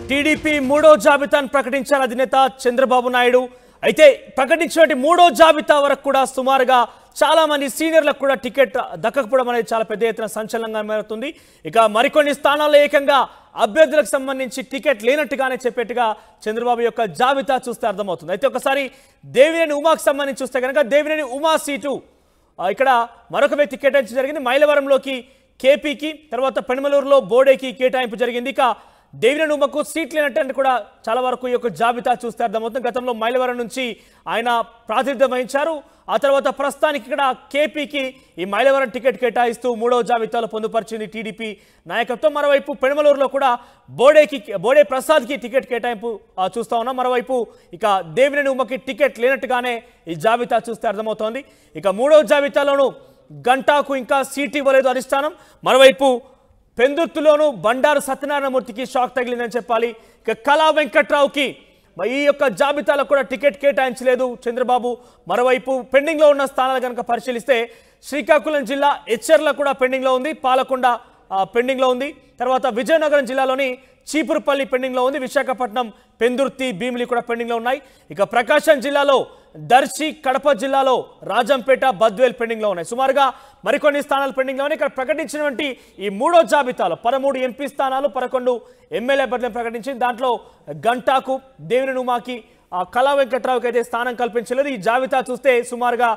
TDP మూడో జాబితాను ప్రకటించారు అధినేత చంద్రబాబు నాయుడు. అయితే ప్రకటించినటువంటి మూడో జాబితా వరకు కూడా సుమారుగా చాలా మంది సీనియర్లకు కూడా టికెట్ దక్కకపోవడం అనేది చాలా పెద్ద ఎత్తున సంచలనంగా మారుతుంది. ఇక మరికొన్ని స్థానాల్లో ఏకంగా అభ్యర్థులకు సంబంధించి టికెట్ లేనట్టుగానే చెప్పేట్టుగా చంద్రబాబు యొక్క జాబితా చూస్తే అర్థమవుతుంది. అయితే ఒకసారి దేవినేని ఉమాకు సంబంధించి చూస్తే కనుక దేవినేని ఉమా సీటు ఇక్కడ మరొక వ్యక్తి కేటాయించడం జరిగింది. మైలవరంలోకి కేపీకి, తర్వాత పెనుమలూరులో బోడేకి కేటాయింపు జరిగింది. ఇక దేవినేని ఉమకు సీట్ లేనట్టు కూడా చాలా వరకు ఈ యొక్క జాబితా చూస్తే అర్థమవుతుంది. గతంలో మైలవరం నుంచి ఆయన ప్రాతినిధ్యం వహించారు. ఆ తర్వాత ప్రస్తుతానికి ఇక్కడ కేపీకి ఈ మైలవరం టికెట్ కేటాయిస్తూ మూడవ జాబితాలో పొందుపరిచింది టీడీపీ నాయకత్వం. మరోవైపు పెనుమలూరులో కూడా బోడే ప్రసాద్కి టికెట్ కేటాయింపు చూస్తా ఉన్నాం. మరోవైపు ఇక దేవినేని ఉమకి టికెట్ లేనట్టుగానే ఈ జాబితా చూస్తే అర్థమవుతోంది. ఇక మూడవ జాబితాలోనూ గంటాకు ఇంకా సీట్ ఇవ్వలేదు అధిష్టానం. మరోవైపు పెందుర్తిలోనూ బండారు సత్యనారాయణమూర్తికి షాక్ తగిలిందని చెప్పాలి. ఇక కళా వెంకట్రావుకి ఈ యొక్క జాబితాలో కూడా టికెట్ కేటాయించలేదు చంద్రబాబు. మరోవైపు పెండింగ్లో ఉన్న స్థానాలు కనుక పరిశీలిస్తే శ్రీకాకుళం జిల్లా ఎచ్చెర్ల కూడా పెండింగ్లో ఉంది, పాలకొండ పెండింగ్లో ఉంది, తర్వాత విజయనగరం జిల్లాలోని చీపురుపల్లి పెండింగ్లో ఉంది, విశాఖపట్నం, పెందుర్తి, భీమిలి కూడా పెండింగ్లో ఉన్నాయి. ఇక ప్రకాశం జిల్లాలో దర్శి, కడప జిల్లాలో రాజంపేట, బద్వేల్ పెండింగ్లో ఉన్నాయి. సుమారుగా మరికొన్ని స్థానాలు పెండింగ్లో ఉన్నాయి. ఇక్కడ ప్రకటించినటువంటి ఈ మూడో జాబితాలో 13 ఎంపీ స్థానాలు, 11 ఎమ్మెల్యే బదిలీని ప్రకటించింది. దాంట్లో గంటాకు, దేవినేని ఉమాకి, కళా వెంకట్రావుకి అయితే స్థానం కల్పించలేదు. ఈ జాబితా చూస్తే సుమారుగా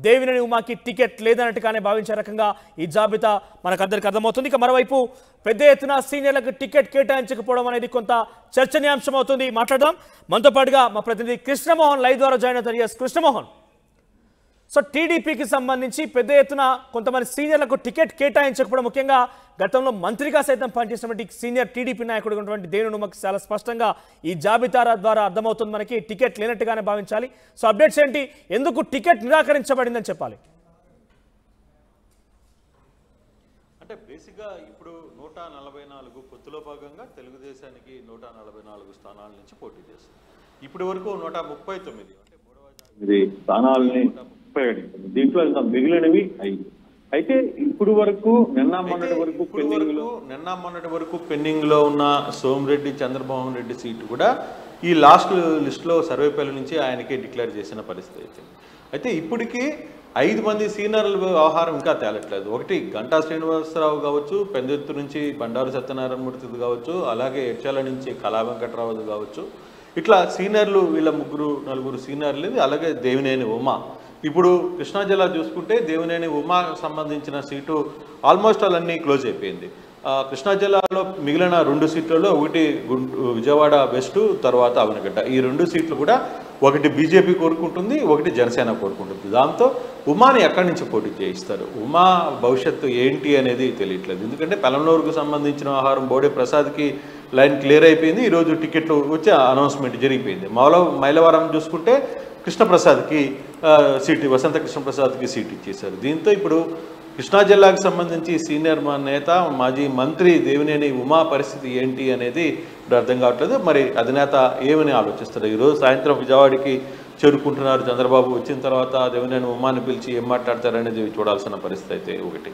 దేవినేని ఉమాకి టికెట్ లేదన్నట్టుగానే భావించే రకంగా ఈ జాబితా మనకందరికి అర్థమవుతుంది. ఇక మరోవైపు పెద్ద ఎత్తున సీనియర్లకు టికెట్ కేటాయించకపోవడం అనేది కొంత చర్చనీయాంశం అవుతుంది. మాట్లాడదాం. మనతో పాటుగా మా ప్రతినిధి కృష్ణమోహన్ లైవ్ ద్వారా జాయిన్ అవుతారు. ఎస్ కృష్ణమోహన్, సో టీడీపీకి సంబంధించి పెద్ద ఎత్తున కొంతమంది సీనియర్లకు టికెట్ కేటాయించకపోవడం, ముఖ్యంగా గతంలో మంత్రిగా సైతం పనిచేసినటువంటి సీనియర్ టీడీపీ నాయకుడు ఉన్నటువంటి దేవినేని ఉమకి చాలా స్పష్టంగా ఈ జాబితా ద్వారా అర్థమవుతుంది మనకి టికెట్ లేనట్టుగానే భావించాలి. సో అప్డేట్స్ ఏంటి, ఎందుకు టికెట్ నిరాకరించబడిందని చెప్పాలి? అంటే బేసిక్గా ఇప్పుడు 144 పొత్తులో భాగంగా తెలుగుదేశానికి 144 స్థానాల నుంచి పోటీ చేస్తుంది. ఇప్పటి వరకు 139 అంటే స్థానాలని ప్రకటించింది. దీంట్లో ఇంకా మిగిలినవి 5. అయితే ఇప్పుడు వరకు నిన్న మొన్నటి వరకు పెండింగ్ లో ఉన్న సోమిరెడ్డి, చంద్రబాబు రెడ్డి సీటు కూడా ఈ లాస్ట్ లిస్ట్ లో సర్వేపల్లి నుంచి ఆయనకే డిక్లేర్ చేసిన పరిస్థితి అయితే. అయితే ఇప్పటికీ 5 మంది సీనియర్ల వ్యవహారం ఇంకా తేలట్లేదు. ఒకటి గంటా శ్రీనివాసరావు కావచ్చు, పెందుర్తి నుంచి బండారు సత్యనారాయణమూర్తిది కావచ్చు, అలాగే ఎడ్చాల నుంచి కళా వెంకట్రావుది కావచ్చు. ఇట్లా సీనియర్లు వీళ్ళ 3-4 సీనియర్లు, అలాగే దేవినేని ఉమా. ఇప్పుడు కృష్ణా జిల్లా చూసుకుంటే దేవినేని ఉమా సంబంధించిన సీటు ఆల్మోస్ట్ అన్నీ క్లోజ్ అయిపోయింది. కృష్ణా జిల్లాలో మిగిలిన 2 సీట్లలో ఒకటి విజయవాడ వెస్ట్, తర్వాత అవనగడ్డ. ఈ 2 సీట్లు కూడా ఒకటి బీజేపీ కోరుకుంటుంది, ఒకటి జనసేన కోరుకుంటుంది. దాంతో ఉమాని ఎక్కడి నుంచి పోటీ చేయిస్తారు, ఉమా భవిష్యత్తు ఏంటి అనేది తెలియట్లేదు. ఎందుకంటే పెలంనూరుకు సంబంధించిన వ్యవహారం బోడే ప్రసాద్కి లైన్ క్లియర్ అయిపోయింది. ఈరోజు టికెట్లు వచ్చి అనౌన్స్మెంట్ జరిగిపోయింది. మైలవరం చూసుకుంటే కృష్ణప్రసాద్కి సీటు, వసంత కృష్ణప్రసాద్కి సీట్ ఇచ్చేశారు. దీంతో ఇప్పుడు కృష్ణా జిల్లాకు సంబంధించి సీనియర్ నేత, మాజీ మంత్రి దేవినేని ఉమా పరిస్థితి ఏంటి అనేది ఇప్పుడు అర్థం కావట్లేదు. మరి అధినేత ఏమని ఆలోచిస్తారు? ఈరోజు సాయంత్రం విజయవాడకి చేరుకుంటున్నారు చంద్రబాబు. వచ్చిన తర్వాత దేవినేని ఉమాని పిలిచి ఏం మాట్లాడతారనేది చూడాల్సిన పరిస్థితి అయితే ఒకటి.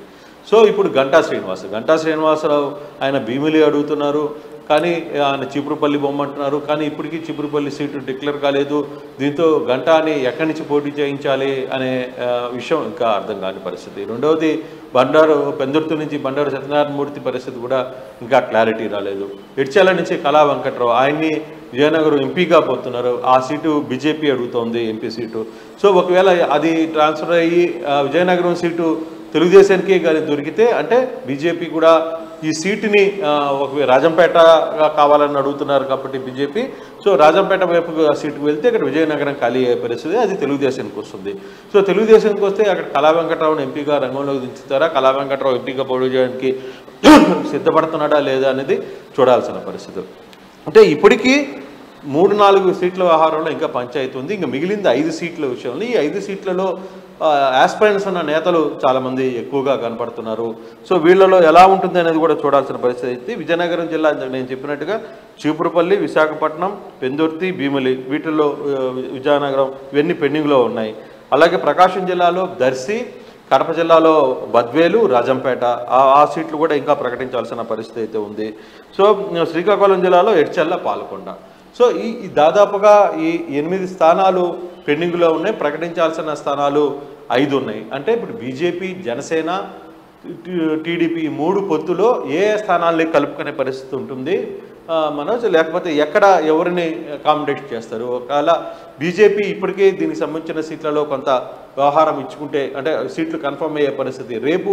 సో ఇప్పుడు గంటా శ్రీనివాసరావు ఆయన భీమిలి అడుగుతున్నారు, కానీ ఆయన చీపురుపల్లి బొమ్మంటున్నారు. కానీ ఇప్పటికీ చీపురుపల్లి సీటు డిక్లేర్ కాలేదు. దీంతో గంటాని ఎక్కడి నుంచి పోటీ చేయించాలి అనే విషయం ఇంకా అర్థం కాని పరిస్థితి. రెండవది పెందుర్తి నుంచి బండారు సత్యనారాయణమూర్తి పరిస్థితి కూడా ఇంకా క్లారిటీ రాలేదు. ఎడ్చాల నుంచి కళా వెంకట్రావు, ఆయన్ని విజయనగరం ఎంపీగా పోతున్నారు. ఆ సీటు బీజేపీ అడుగుతోంది, ఎంపీ సీటు. సో ఒకవేళ అది ట్రాన్స్ఫర్ అయ్యి విజయనగరం సీటు తెలుగుదేశానికి కానీ దొరికితే, అంటే బీజేపీ కూడా ఈ సీటుని ఒక రాజంపేటగా కావాలని అడుగుతున్నారు కాబట్టి బీజేపీ, సో రాజంపేట వైపు సీటుకు వెళ్తే ఇక్కడ విజయనగరం ఖాళీ అయ్యే పరిస్థితి, అది తెలుగుదేశానికి వస్తుంది. సో తెలుగుదేశానికి వస్తే అక్కడ కళా వెంకట్రావుని ఎంపీగా రంగంలోకి దించుతారా, కళా వెంకట్రావు ఎంపీగా పోటీ చేయడానికి సిద్ధపడుతున్నాడా లేదా అనేది చూడాల్సిన పరిస్థితి. అంటే ఇప్పటికీ 3-4 సీట్ల వ్యవహారంలో ఇంకా పంచాయతీ ఉంది. ఇంకా మిగిలింది 5 సీట్ల విషయంలో. ఈ 5 సీట్లలో ఆస్పైరెంట్స్ ఉన్న నేతలు చాలామంది ఎక్కువగా కనపడుతున్నారు. సో వీళ్ళలో ఎలా ఉంటుంది అనేది కూడా చూడాల్సిన పరిస్థితి అయితే. విజయనగరం జిల్లా నేను చెప్పినట్టుగా చీపురుపల్లి, విశాఖపట్నం, పెందుర్తి, భీమిలి, వీటిల్లో విజయనగరం ఇవన్నీ పెండింగ్లో ఉన్నాయి. అలాగే ప్రకాశం జిల్లాలో దర్శి, కడప జిల్లాలో బద్వేలు, రాజంపేట ఆ సీట్లు కూడా ఇంకా ప్రకటించాల్సిన పరిస్థితి అయితే ఉంది. సో శ్రీకాకుళం జిల్లాలో ఎడ్చెర్ల, పాలకొండ. సో ఈ దాదాపుగా ఈ 8 స్థానాలు పెండింగ్లో ఉన్నాయి. ప్రకటించాల్సిన స్థానాలు 5 ఉన్నాయి. అంటే ఇప్పుడు బీజేపీ, జనసేన, టీడీపీ 3 పొత్తులో ఏ స్థానాల్ని కలుపుకునే పరిస్థితి ఉంటుంది మనోజ్, లేకపోతే ఎక్కడ ఎవరిని అకామిడేట్ చేస్తారు? ఒకవేళ బీజేపీ ఇప్పటికే దీనికి సంబంధించిన సీట్లలో కొంత వ్యవహారం ఇచ్చుకుంటే, అంటే సీట్లు కన్ఫర్మ్ అయ్యే పరిస్థితి. రేపు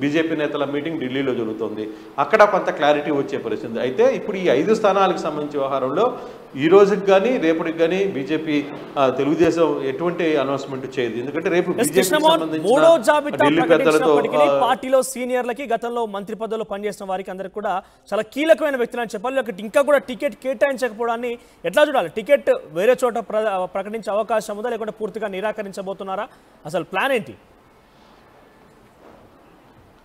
బీజేపీ నేతల మీటింగ్ ఢిల్లీలో జరుగుతుంది, అక్కడ కొంత క్లారిటీ వచ్చే పరిస్థితి. అయితే ఇప్పుడు ఈ 5 స్థానాలకు సంబంధించిన వ్యవహారంలో ఈ రోజుకి కానీ రేపటికి కానీ బీజేపీ, తెలుగుదేశం ఎటువంటి అనౌన్స్మెంట్ చేయదు. ఎందుకంటే రేపు మూడో జాబితా ప్రకటించినప్పటికీ పార్టీలో సీనియర్లకి, గతంలో మంత్రి పదవుల్లో పనిచేసిన వారికి అందరికి కూడా చాలా కీలకమైన వ్యక్తులు అని చెప్పాలి. ఇంకా కూడా టికెట్ కేటాయించకపోవడాన్ని ఎట్లా చూడాలి? టికెట్ వేరే చోట ప్రకటించే అవకాశం ఉందా, లేకుంటే పూర్తిగా నిరాకరించబోతున్నారా? అసలు ప్లాన్ ఏంటి?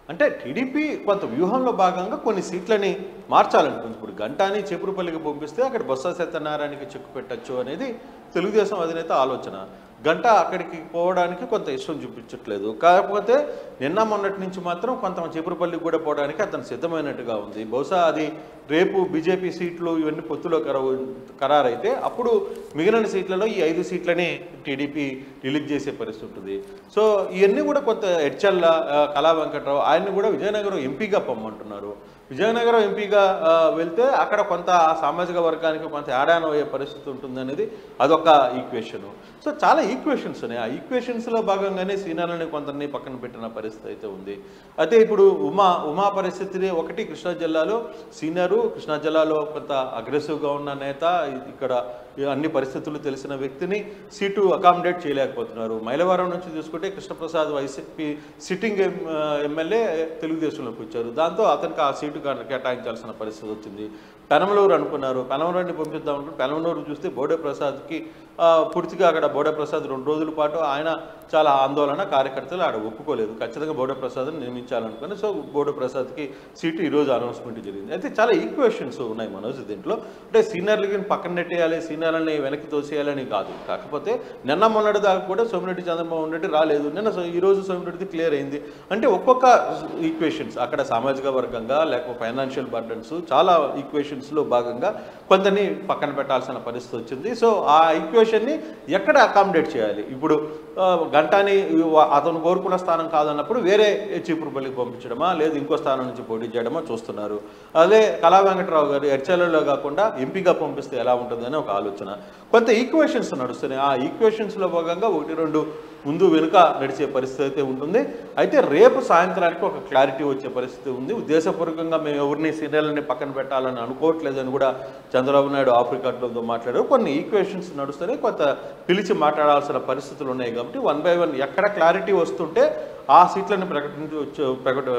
అంటే టీడీపీ కొంత వ్యూహంలో భాగంగా కొన్ని సీట్లని మార్చాలనుకుంది. ఇప్పుడు గంటాని చేపురుపల్లికి పంపిస్తే అక్కడ బొత్స సత్యనారాయణకి చెక్కు పెట్టచ్చు అనేది తెలుగుదేశం అధినేత ఆలోచన. గంట అక్కడికి పోవడానికి కొంత ఇష్టం చూపించట్లేదు. కాకపోతే నిన్న మొన్నటి నుంచి మాత్రం కొంత చేపురుపల్లికి కూడా పోవడానికి అతను సిద్ధమైనట్టుగా ఉంది. బహుశా అది రేపు బీజేపీ సీట్లు ఇవన్నీ పొత్తులో ఖరారైతే అప్పుడు మిగిలిన సీట్లలో ఈ 5 సీట్లని టీడీపీ రిలీజ్ చేసే పరిస్థితి ఉంటుంది. సో ఇవన్నీ కూడా కొంత ఎడ్చెర్ల, కళా వెంకట్రావు ఆయన్ని కూడా విజయనగరం ఎంపీగా పొమ్మంటున్నారు. విజయనగరం ఎంపీగా వెళ్తే అక్కడ కొంత సామాజిక వర్గానికి కొంత యాడాన్ అయ్యే పరిస్థితి ఉంటుంది అనేది అదొక ఈక్వేషను. సో చాలా ఈక్వేషన్స్ ఉన్నాయి. ఆ ఈక్వేషన్స్లో భాగంగానే సీనియర్లని కొందరిని పక్కన పెట్టిన పరిస్థితి అయితే ఉంది. అయితే ఇప్పుడు ఉమా పరిస్థితిని ఒకటి, కృష్ణా జిల్లాలో సీనియరు, కృష్ణా జిల్లాలో కొంత అగ్రెసివ్గా ఉన్న నేత, ఇక్కడ అన్ని పరిస్థితులు తెలిసిన వ్యక్తిని సీటు అకామిడేట్ చేయలేకపోతున్నారు. మైలవరం నుంచి చూసుకుంటే కృష్ణప్రసాద్ వైసీపీ సిట్టింగ్ ఎమ్మెల్యే తెలుగుదేశంలోకి వచ్చారు. దాంతో అతనికి ఆ సీటు కేటాయించాల్సిన పరిస్థితి వచ్చింది. పెనమలూరు అనుకున్నారు, పెనమలూరుని పంపిద్దాం అనుకుంటే పెనమలూరు చూస్తే బోడే ప్రసాద్కి పూర్తిగా అక్కడ బోడే ప్రసాద్ 2 రోజుల పాటు ఆయన చాలా ఆందోళన, కార్యకర్తలు ఆడ ఒప్పుకోలేదు. ఖచ్చితంగా బోడే ప్రసాద్ని నియమించాలనుకుని సో బోడే ప్రసాద్కి సీటు ఈరోజు అనౌన్స్మెంట్ జరిగింది. అయితే చాలా ఈక్వేషన్స్ ఉన్నాయి మనోజ్ దీంట్లో. అంటే సీనియర్లకి పక్కన నెట్టేయాలి, సీనియర్లని వెనక్కి తోసేయాలని కాదు. కాకపోతే నిన్న మొన్నటి దాకా కూడా సోమిరెడ్డి చంద్రబాబు రెడ్డి రాలేదు. ఈరోజు సోమిరెడ్డిది క్లియర్ అయింది. అంటే ఒక్కొక్క ఈక్వేషన్స్ అక్కడ సామాజిక వర్గంగా లేకపోతే ఫైనాన్షియల్ బర్డన్స్ చాలా ఈక్వేషన్స్లో భాగంగా కొందరిని పక్కన పెట్టాల్సిన పరిస్థితి వచ్చింది. సో ఆ ఈక్వేషన్ని ఎక్కడ అకామిడేట్ చేయాలి? ఇప్పుడు గంటాని అతను కోరుకున్న స్థానం కాదన్నప్పుడు వేరే చీపురుపల్లికి పంపించడమా, లేదు ఇంకో స్థానం నుంచి పోటీ చేయడమా చూస్తున్నారు. అదే కళా వెంకట్రావు గారు ఎడ్చెర్లలో కాకుండా ఎంపీగా పంపిస్తే ఎలా ఉంటుందని ఒక ఆలోచన. కొంత ఈక్వేషన్స్ నడుస్తున్నాయి. ఆ ఈక్వేషన్స్లో భాగంగా 1-2 ముందు వెనుక నడిచే పరిస్థితి అయితే ఉంటుంది. అయితే రేపు సాయంత్రానికి ఒక క్లారిటీ వచ్చే పరిస్థితి ఉంది. ఉద్దేశపూర్వకంగా మేము ఎవరిని సీనియర్లని పక్కన పెట్టాలని అనుకోవట్లేదని కూడా చంద్రబాబు నాయుడు ఆఫ్రికాతో మాట్లాడారు. కొన్ని ఈక్వేషన్స్ నడుస్తున్నాయి, కొంత పిలిచి మాట్లాడాల్సిన పరిస్థితులు ఉన్నాయి. కాబట్టి 1 by 1 ఎక్కడ క్లారిటీ వస్తుంటే ఆ సీట్లను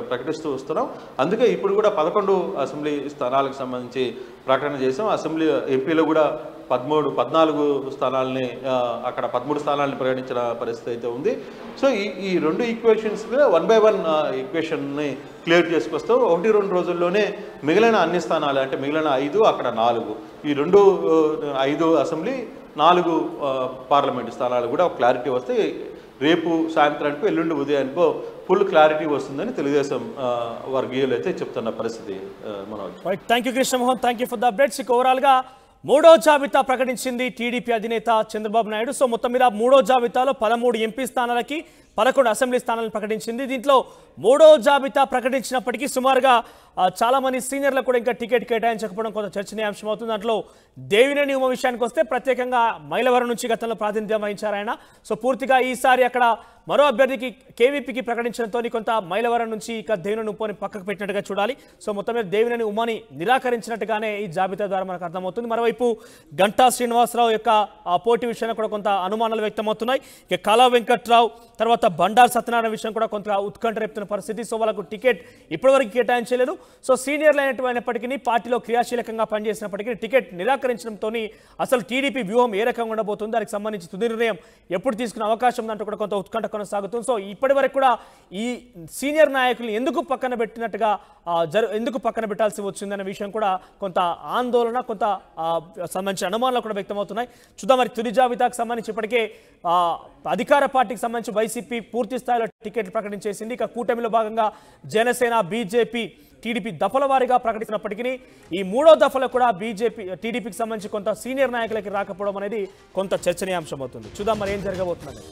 ప్రకటిస్తూ వస్తున్నాం. అందుకే ఇప్పుడు కూడా 11 అసెంబ్లీ స్థానాలకు సంబంధించి ప్రకటన చేసాం. అసెంబ్లీ ఎంపీలో కూడా 14 స్థానాలని, అక్కడ 13 స్థానాలని ప్రకటించిన పరిస్థితి అయితే ఉంది. సో ఈ 2 ఈక్వేషన్స్ 1 by 1 ఈక్వేషన్ని క్లియర్ చేసుకొస్తాం. 1-2 రోజుల్లోనే మిగిలిన అన్ని స్థానాలు, అంటే మిగిలిన 5 అక్కడ 4, ఈ 5 అసెంబ్లీ 4 పార్లమెంటు స్థానాలు కూడా క్లారిటీ వస్తే రేపు సాయంత్రానికి ఎల్లుండి ఉదయానికో ఫుల్ క్లారిటీ వస్తుందని తెలుగుదేశం వర్గీయులు అయితే చెప్తున్న పరిస్థితి. Manoj, thank you Krishnamohan, thank you for the updates. ఓవరాల్గా 3వ జాబితా ప్రకటించింది టీడీపీ అధినేత చంద్రబాబు నాయుడు. సో మొత్తం మీద 3వ జాబితాలో 13 ఎంపీ స్థానాలకి 11 అసెంబ్లీ స్థానాలను ప్రకటించింది. దీంట్లో 3వ జాబితా ప్రకటించినప్పటికీ సుమారుగా చాలా మంది సీనియర్లకు కూడా ఇంకా టికెట్ కేటాయించకపోవడం కొంత చర్చనీయాంశం అవుతుంది. దాంట్లో దేవినేని ఉమ విషయానికి వస్తే ప్రత్యేకంగా మైలవరం నుంచి గతంలో ప్రాతినిధ్యం వహించారు ఆయన. సో పూర్తిగా ఈసారి అక్కడ మరో అభ్యర్థికి కేవీపీకి ప్రకటించడంతో కొంత మైలవరం నుంచి ఇక దేవినేని ఉమ్మని పక్కకు పెట్టినట్టుగా చూడాలి. సో మొత్తం మీద దేవినేని ఉమ్మని నిరాకరించినట్టుగానే ఈ జాబితా ద్వారా మనకు అర్థమవుతుంది. మరోవైపు గంటా శ్రీనివాసరావు యొక్క పోటీ విషయంలో కూడా కొంత అనుమానాలు వ్యక్తమవుతున్నాయి. ఇక కళా వెంకట్రావు తర్వాత బండారు సత్యనారాయణ విషయం కూడా కొంత ఉత్కంఠ రేపుతున్న పరిస్థితి. సో వాళ్ళకు టికెట్ ఇప్పటివరకు కేటాయించలేదు. సో సీనియర్లు అయినప్పటికీ పార్టీలో క్రియాశీలకంగా పనిచేసినప్పటికీ టికెట్ నిరాకరించడంతో అసలు టీడీపీ వ్యూహం ఏ రకంగా ఉండబోతుంది, దానికి సంబంధించి తుది నిర్ణయం ఎప్పుడు తీసుకునే అవకాశం ఉందంటూ కూడా కొంత ఉత్కంఠ కొనసాగుతుంది. సో ఇప్పటి వరకు కూడా ఈ సీనియర్ నాయకులు ఎందుకు పక్కన పెట్టినట్టుగా ఎందుకు పక్కన పెట్టాల్సి వచ్చిందనే విషయం కూడా కొంత ఆందోళన, కొంత సంబంధించిన అనుమానాలు కూడా వ్యక్తమవుతున్నాయి. చూద్దాం మరి తుది జాబితాకు సంబంధించి ఇప్పటికే అధికార పార్టీకి సంబంధించి వైసీపీ పూర్తి స్థాయిలో టికెట్లు ప్రకటించేసింది. ఇక కూటమిలో భాగంగా జనసేన, బీజేపీ, టీడీపీ దఫల వారీగా ప్రకటించినప్పటికీ ఈ మూడో దఫలో కూడా టీడీపీకి సంబంధించి కొంత సీనియర్ నాయకులకి రాకపోవడం అనేది కొంత చర్చనీయాంశం అవుతుంది. చూద్దాం మరి ఏం జరగబోతుందని.